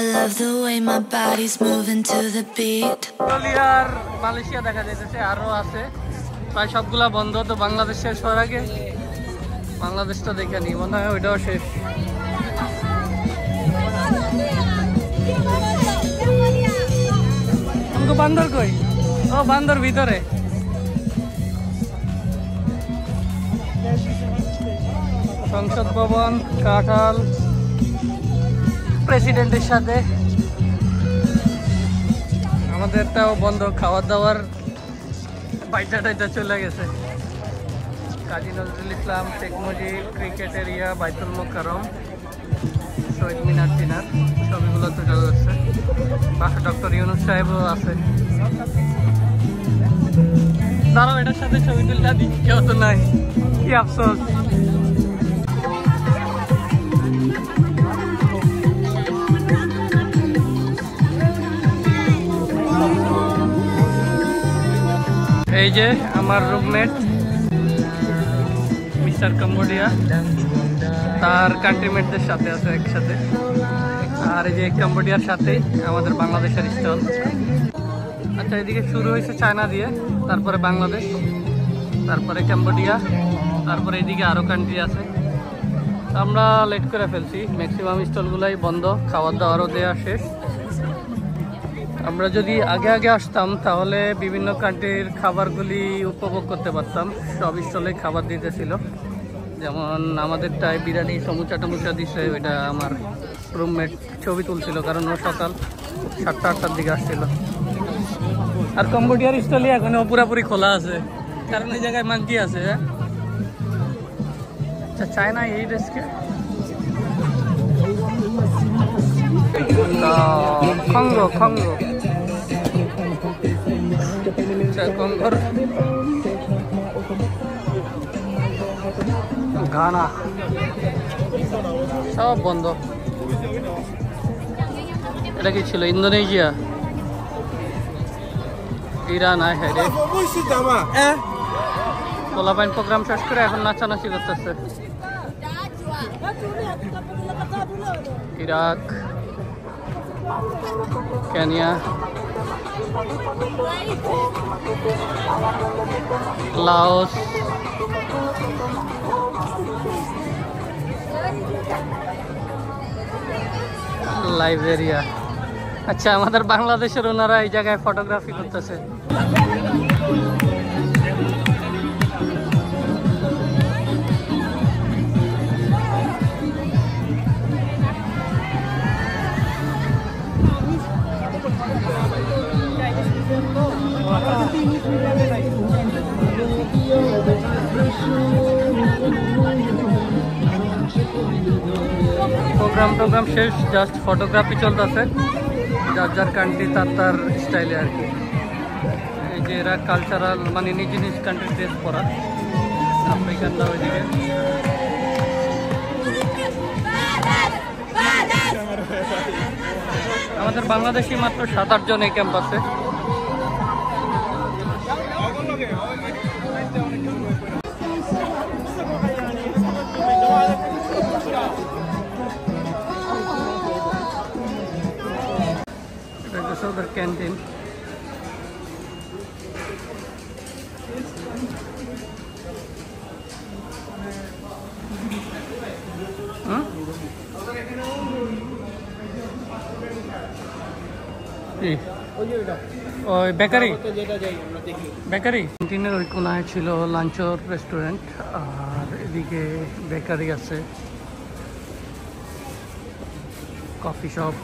love the way my body's moving to the beat. আর Malaysia দেখা যাইতেছে, আরো আছে প্রায় সবগুলা বন্ধ। তো বাংলাদেশ শেষ হওয়ার আগে বাংলাদেশটা দেখে নি, মনে হয় ওইটাও শেষ। আমাকে বান্দর কই? ও বান্দর ভিতরে। সংসদ ভবন, কাঁঠাল, প্রেসিডেন্টের সাথে আমাদেরটাও বন্ধ, খাওয়ার দাওয়ার বাইটা টাইটা চলে গেছে। কাজী নজরুল ইসলাম, শেখ মুজিব, ক্রিকেট এরিয়া, বাইতুল মোকাররম, শহীদ মিনার টিনার ছবিগুলো তুলে যাচ্ছে। পাশে ডক্টর ইউনূস সাহেবও আছে। দাঁড়াও, এটার সাথে ছবি তুলে দিই, কেউ তো নাই, কি আফসোস। এই যে আমার রুমমেট মিস্টার কম্বোডিয়া, তার কান্ট্রিমেটদের সাথে আছে একসাথে। আর এই যে কম্বোডিয়ার সাথে আমাদের বাংলাদেশের স্টল। আচ্ছা, এদিকে শুরু হয়েছে চায়না দিয়ে, তারপরে বাংলাদেশ, তারপরে কম্বোডিয়া, তারপরে এদিকে আরও কান্ট্রি আছে। আমরা লেট করে ফেলছি, ম্যাক্সিমাম স্টলগুলাই বন্ধ, খাওয়ার দাওয়ারও দেওয়া শেষ। আমরা যদি আগে আগে আসতাম তাহলে বিভিন্ন কান্ট্রির খাবারগুলি উপভোগ করতে পারতাম। সব স্টলে খাবার দিতেছিল, যেমন আমাদেরটায় বিরিয়ানি সমুচা টমুচা দিছে। ওইটা আমার রুমমেট ছবি তুলছিল, কারণ ও সকাল 7টা-8টার দিকে আসছিল। আর কম্বোডিয়ার স্টলই এখনও পুরাপুরি খোলা আছে, কারণ এই জায়গায় মাংকি আছে। আচ্ছা, চায়না এই ড্রেসকে খঙ্গো খঙ্গো কঙ্গর গানা সব বন্ধ। এটা কি ছিল? Indonesia, Iran. আয় হ্যাঁ রে, পোলাপাইন প্রোগ্রাম শেষ করে এখন নাচানাচি করতেছে। Iraq, Kenya, Laos, Liberia. আচ্ছা, আমাদের বাংলাদেশের ওনারা এই জায়গায় ফটোগ্রাফি করতেছে। প্রোগ্রাম শেষ, জাস্ট ফটোগ্রাফি চলতেছে, যার যার কান্ট্রি তার স্টাইলে আর কি। এই যে এরা কালচারাল, মানে নিজ নিজ কান্ট্রি ড্রেস পরা। আফ্রিকানরা ওইদিকে। আমাদের বাংলাদেশি মাত্র 7-8 জন এই ক্যাম্পাসে। ওদের ক্যান্টিন। ওই বেকারি, বেকারি ক্যান্টিনের ওই কোনায় ছিল লাঞ্চর রেস্টুরেন্ট, আর এদিকে বেকারি আছে, কফি শপ।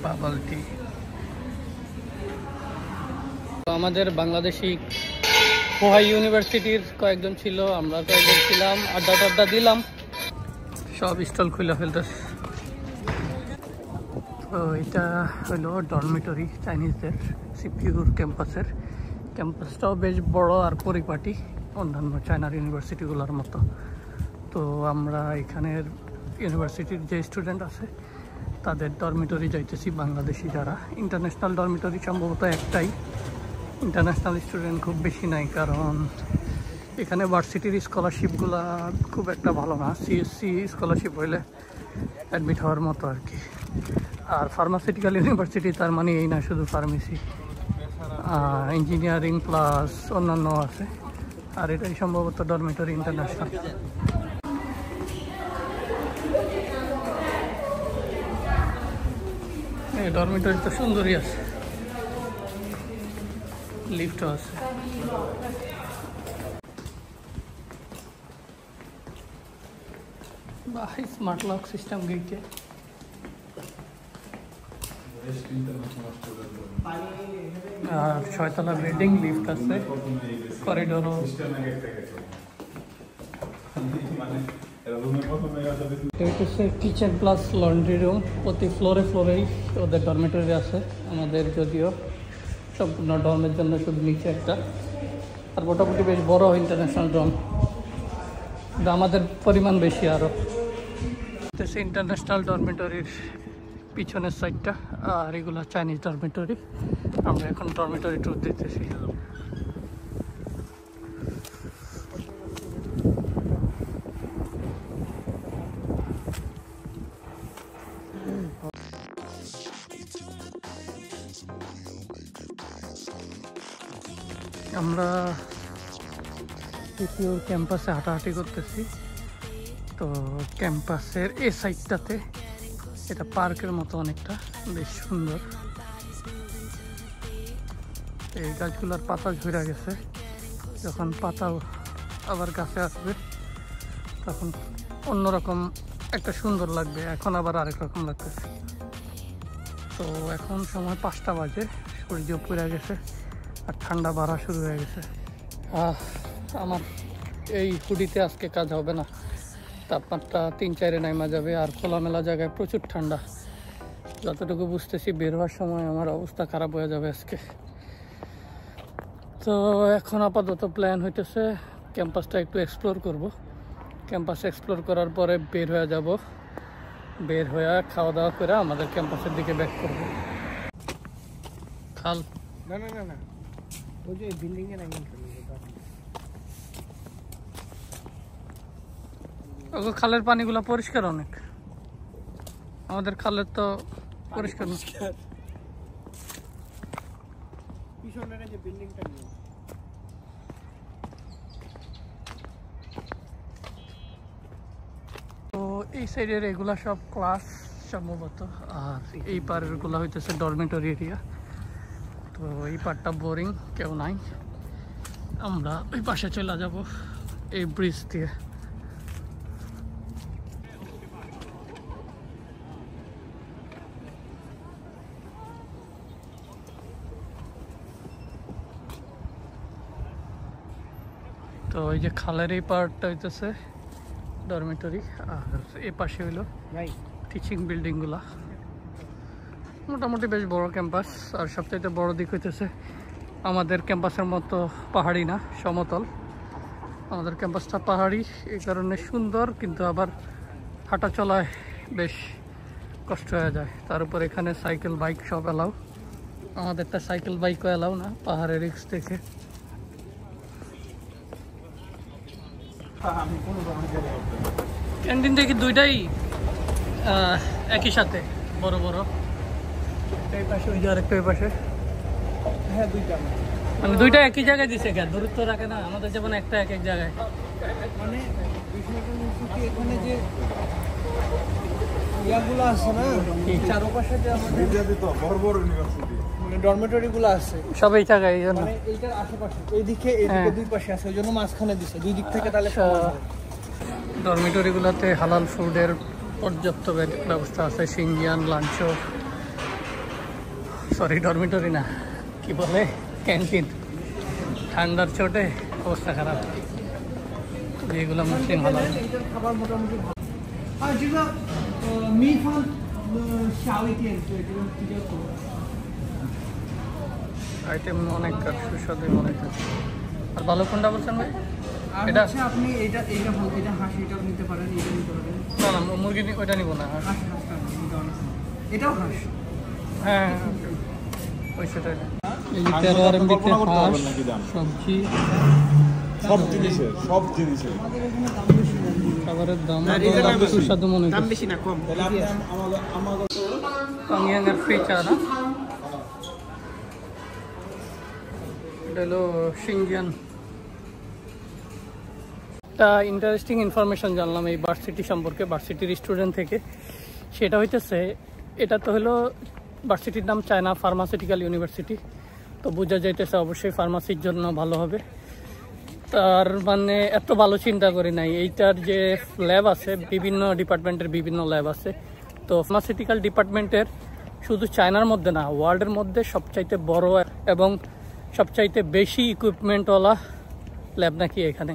বাবল টি। আমাদের বাংলাদেশি পোহাই ইউনিভার্সিটির কয়েকজন ছিল, আমরা কয়েকজন ছিলাম, আড্ডা দিলাম, সব স্টল খুলে ফেলতেছে। তো এটা হলো ডরমিটরি চাইনিজদের, সিপিউর ক্যাম্পাসের। ক্যাম্পাসটাও বেশ বড় আর পরিপাটি, অন্যান্য চায়নার ইউনিভার্সিটিগুলোর মতো। তো আমরা এখানের ইউনিভার্সিটির যে স্টুডেন্ট আছে তাদের ডরমিটরি যাইতেছি, বাংলাদেশি যারা। ইন্টারন্যাশনাল ডরমিটরি সম্ভবত একটাই, ইন্টারন্যাশনাল স্টুডেন্ট খুব বেশি নাই, কারণ এখানে ভার্সিটির স্কলারশিপগুলো খুব একটা ভালো না, সিএসসি স্কলারশিপ হইলে অ্যাডমিট হওয়ার মতো আর কি। আর ফার্মাসিউটিক্যাল ইউনিভার্সিটি তার মানে এই না শুধু ফার্মেসি, ইঞ্জিনিয়ারিং প্লাস অন্যান্য আছে। আর এটাই সম্ভবত ডরমিটরি ইন্টারন্যাশনাল। এই ডরমিটরি তো সুন্দরই আছে, লিফটও আছে। বাহ, স্মার্ট লক সিস্টেম গেটে। আর 6 তলা বিল্ডিং, লিফট আছে, করিডোরও। কিচেন প্লাস লন্ড্রি রুম, প্রতি ফ্লোরেই ওদের ডরমিটরি আছে। আমাদের যদিও সম্পূর্ণ ডর্মের জন্য শুধু নিচে একটা, আর মোটামুটি বেশ বড় ইন্টারন্যাশনাল ডর্ম, কিন্তু আমাদের পরিমাণ বেশি আরও। ইন্টারন্যাশনাল ডরমিটরির পিছনের সাইডটা, আর এগুলো চাইনিজ ডরমিটরি। আমরা এখন ডরমিটরি ট্যুর দিতেছি। আমরা তৃতীয় ক্যাম্পাসে হাঁটাহাঁটি করতেছি। তো ক্যাম্পাসের এই সাইডটাতে এটা পার্কের মতো অনেকটা, বেশ সুন্দর। এই গাছগুলোর পাতা ঝরে গেছে, যখন পাতা আবার গাছে আসবে তখন অন্যরকম একটা সুন্দর লাগবে। এখন আবার আরেক রকম লাগতেছে। তো এখন সময় 5টা বাজে, সূর্য পুড়ে গেছে আর ঠান্ডা বাড়া শুরু হয়ে গেছে। আমার এই হুডিতে আজকে কাজ হবে না, তাপমাত্রা 3-4 নামা যাবে। আর খোলামেলা জায়গায় প্রচুর ঠান্ডা, যতটুকু বুঝতেছি বের হওয়ার সময় আমার অবস্থা খারাপ হয়ে যাবে আজকে। তো এখন আপাতত প্ল্যান হইতেছে ক্যাম্পাসটা একটু এক্সপ্লোর করব। ক্যাম্পাস এক্সপ্লোর করার পরে বের হয়ে যাব, বের হয়ে খাওয়া দাওয়া করে আমাদের ক্যাম্পাসের দিকে ব্যাক করব। খাল না না না না, ওই যে বিল্ডিং এর আগে খালের পানিগুলো পরিষ্কার অনেক, আমাদের খালের তো পরিষ্কার না। পিছনের যে বিল্ডিংটা নিয়ে তো এই সাইডের এগুলা সব ক্লাস সম্ভবত, আর এই পারের গুলা হইতেছে ডরমিটরি এরিয়া। তো এই পারটা বোরিং, কেউ নাই। আমরা ওই পাশে চলে যাব এই ব্রিজ দিয়ে। তো এই যে খালের এই পার্টটা হইতেছে ডরমিটরি, আর এই পাশে হইলো টিচিং বিল্ডিংগুলা। মোটামুটি বেশ বড় ক্যাম্পাস। আর সবচাইতে বড় দিক হইতেছে আমাদের ক্যাম্পাসের মতো পাহাড়ি না, সমতল। আমাদের ক্যাম্পাসটা পাহাড়ি, এই কারণে সুন্দর, কিন্তু আবার হাঁটা চলায় বেশ কষ্ট হয়ে যায়। তার উপর এখানে সাইকেল বাইক সব এলাও, আমাদেরটা সাইকেল বাইকও এলাও না, পাহাড়ের রিস্ক দেখে। ক্যান্টিন দেখি দুইটাই একই সাথে বড় বড়, এই পাশে ওই যে আরেকটা ওই পাশে। হ্যাঁ দুইটা, মানে দুইটা একই জায়গায় দিছে, কেন দূরত্ব রাখে না? আমাদের যেমন একটা এক এক জায়গায়। মানে এখানে যে ইয়াগুলো আছে না, চারপাশে যে আমাদের বড় বড় ইউনিভার্সিটি মানে ডরমিটরি গুলো আছে সব এই জায়গায়, এই জন্য মানে এইটার আশেপাশে এইদিকে দুই পাশে আছে, ওই জন্য মাঝখানে দিছে দুই দিক থেকে। তাহলে ডরমিটরি গুলাতে হালাল ফুডের পর্যাপ্ত ব্যবস্থা আছে। সিঞ্জিয়ান লাঞ্চও, সরি ডরমিটরি না, কি বলে ক্যান্টিন। ঠান্ডার চোটে অবস্থা খারাপ, যেগুলো মুসলিম হালাল। এইটার খাবার মোটামুটি ভালো। আর যেগুলো মিফান শাওইটিয়ান তো এগুলো ঠিক আছে, আইটেম অনেক সুস্বাদু অনেক আছে। আর ভালো কোনটা বলছেন ভাই? এটা আপনি এটা ভালো, এটা হাঁস, এটা নিতে পারেন, এটা নিতে পারেন। না না, মুরগি ওইটা নিব না। এটাও হাঁস, হ্যাঁ ওই সেটাই। এই যে 13 RMB তে হাঁস, সবজি, সব জিনিসের খাবারের দাম সুস্বাদু মনে হয়, দাম বেশি না কম। কামিয়াঙ্গের ফ্রি চা না, এটা হলো সিনজিয়ান। একটা ইন্টারেস্টিং ইনফরমেশন জানলাম এই ভার্সিটি সম্পর্কে, ভার্সিটির স্টুডেন্ট থেকে। সেটা হইতেছে, এটা তো হলো ভার্সিটির নাম চায়না ফার্মাসিউটিক্যাল ইউনিভার্সিটি, তো বোঝা যাইতেছে অবশ্যই ফার্মাসির জন্য ভালো হবে। তার মানে এত ভালো চিন্তা করি নাই। এইটার যে ল্যাব আছে, বিভিন্ন ডিপার্টমেন্টের বিভিন্ন ল্যাব আছে, তো ফার্মাসিউটিক্যাল ডিপার্টমেন্টের শুধু চায়নার মধ্যে না, ওয়ার্ল্ডের মধ্যে সবচাইতে বড় এবং সবচাইতে বেশি ইকুইপমেন্টওয়ালা ল্যাব নাকি এখানে।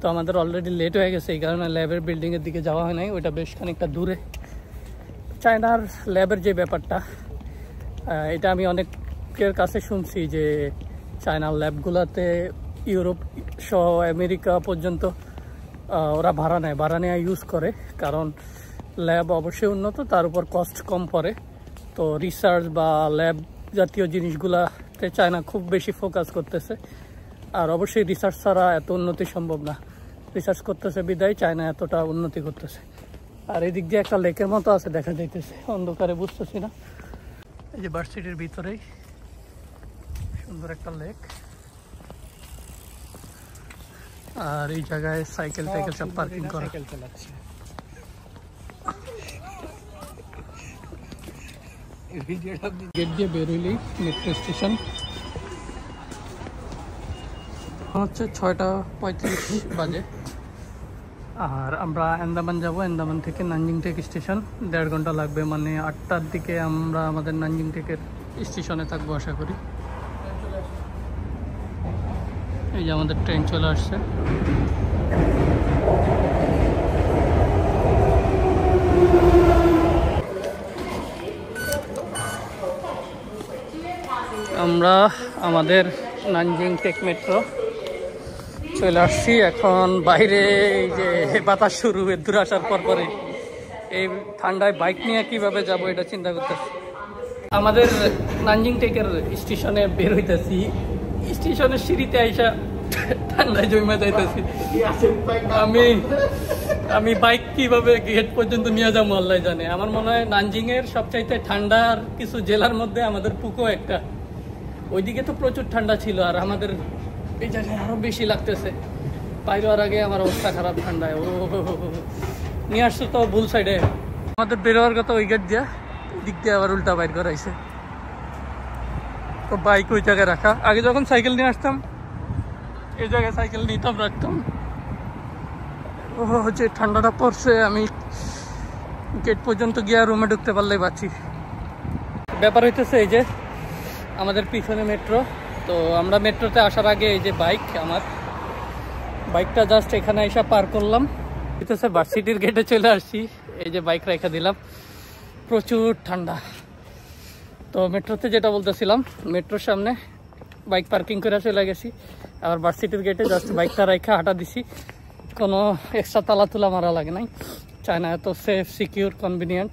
তো আমাদের অলরেডি লেট হয়ে গেছে, এই কারণে ল্যাবের বিল্ডিংয়ের দিকে যাওয়া হয় নাই, ওইটা বেশ খানিকটা দূরে। চায়নার ল্যাবের যে ব্যাপারটা, এটা আমি অনেকের কাছে শুনছি যে চায়নার ল্যাবগুলোতে ইউরোপ সহ আমেরিকা পর্যন্ত ওরা ভাড়া নেয় ইউজ করে, কারণ ল্যাব অবশ্যই উন্নত, তার উপর কস্ট কম পড়ে। তো রিসার্চ বা ল্যাব জাতীয় জিনিসগুলাতে চায়না খুব বেশি ফোকাস করতেছে, আর অবশ্যই রিসার্চ ছাড়া এত উন্নতি সম্ভব না। রিসার্চ করতেছে বিদায় চায়না এতটা উন্নতি করতেছে। আর এই দিক দিয়ে একটা লেকের মতো আছে, দেখা যাইতেছে, অন্ধকারে বুঝতেছি না। এই যে ভার্সিটির ভিতরেই সুন্দর একটা লেক, আর এই জায়গায় সাইকেল সব পার্কিং করা। গেট দিয়ে বেরোইলেই মেট্রো স্টেশন। হচ্ছে 6:35 বাজে, আর আমরা আন্দামান যাব। আন্দামান থেকে নানজিং টেক স্টেশন 1.5 ঘন্টা লাগবে, মানে 8টার দিকে আমরা আমাদের নানজিং টেকের স্টেশনে থাকবো আশা করি। এই যে আমাদের ট্রেন চলে আসছে। আমরা আমাদের নানজিং টেক মেট্রো চলে আসছি। এখন বাইরে এই যে বাতাস শুরু দূরে আসার পরে এই ঠান্ডায় বাইক নিয়ে কিভাবে যাব এটা চিন্তা করতেছি। আমাদের নানজিং টেকের স্টেশনে বের হইতেছি, স্টেশনের সিঁড়িতে আইসা ঠান্ডায় জমে যাইতেছি। আমি বাইক কিভাবে গেট পর্যন্ত নিয়ে যাবো আল্লাহ জানে। আমার মনে হয় নানজিং এর সবচাইতে ঠান্ডার কিছু জেলার মধ্যে আমাদের পুকো একটা, ওইদিকে তো প্রচুর ঠান্ডা ছিল, আর আমাদের এই জায়গায় আরো বেশি লাগতেছে। বাইরে হওয়ার আগে আমার অবস্থা খারাপ ঠান্ডায়। ও নিয়ে আসছো তো ভুল সাইডে, আমাদের বেরোয়ার কথা ওই গেট দিয়ে, দিক দিয়ে আবার উল্টা বাইর করাইছে। তো বাইক ওই জায়গায় রাখা। আগে যখন সাইকেল নিয়ে আসতাম এই জায়গায় সাইকেল নিতাম, রাখতাম। ও যে ঠান্ডাটা পড়ছে, আমি গেট পর্যন্ত গিয়ে রুমে ঢুকতে পারলেই বাঁচি। ব্যাপার হইতেছে এই যে আমাদের পিছনে মেট্রো, তো আমরা মেট্রোতে আসার আগে এই যে আমার বাইকটা জাস্ট এখানে এসে পার করলাম। হইতেছে ভার্সিটির গেটে চলে আসছি, এই যে বাইক রেখে দিলাম। প্রচুর ঠান্ডা। তো মেট্রোতে যেটা বলতেছিলাম, মেট্রোর সামনে বাইক পার্কিং করে চলে গেছি, আবার ভার্সিটির গেটে জাস্ট বাইকটা রেখে হাঁটা দিছি। কোনো এক্সট্রা তালা তুলা মারা লাগে নাই। চায়না এত সেফ, সিকিউর, কনভিনিয়েন্ট।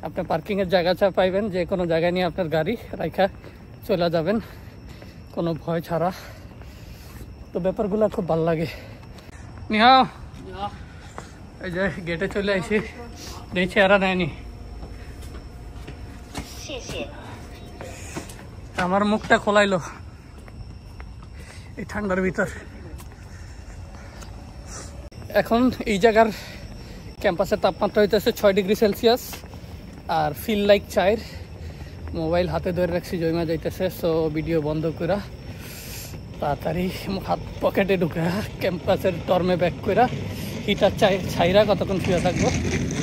আপনি পার্কিংয়ের জায়গা পাইবেন, যে কোনো জায়গায় নিয়ে আপনার গাড়ি রাখা চলে যাবেন কোনো ভয় ছাড়া। তো ব্যাপারগুলো খুব ভালো লাগে। নিহাও, এই যে গেটে চলে আসি, দেখছি এরা নেয়নি। আমার মুখটা খোলাইলো এই ঠান্ডার ভিতর। এখন এই জায়গার ক্যাম্পাসের তাপমাত্রা হইতেছে 6 ডিগ্রি সেলসিয়াস, আর ফিল লাইক 4। মোবাইল হাতে ধরে রাখছি, জমা যাইতেছে। সো ভিডিও বন্ধ করা তাড়াতাড়ি হাত পকেটে ঢুকে ক্যাম্পাসের টর্মে ব্যাক করা হিটার ছাইরা কতক্ষণ শুয়ে থাকবো।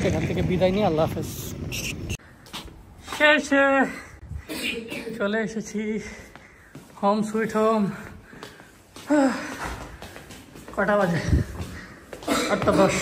সেখান থেকে বিদায় নিয়ে আল্লাহ হাফেজ। শেষে চলে এসেছি হোম সুইট হোম। কটা বাজে? 8:10।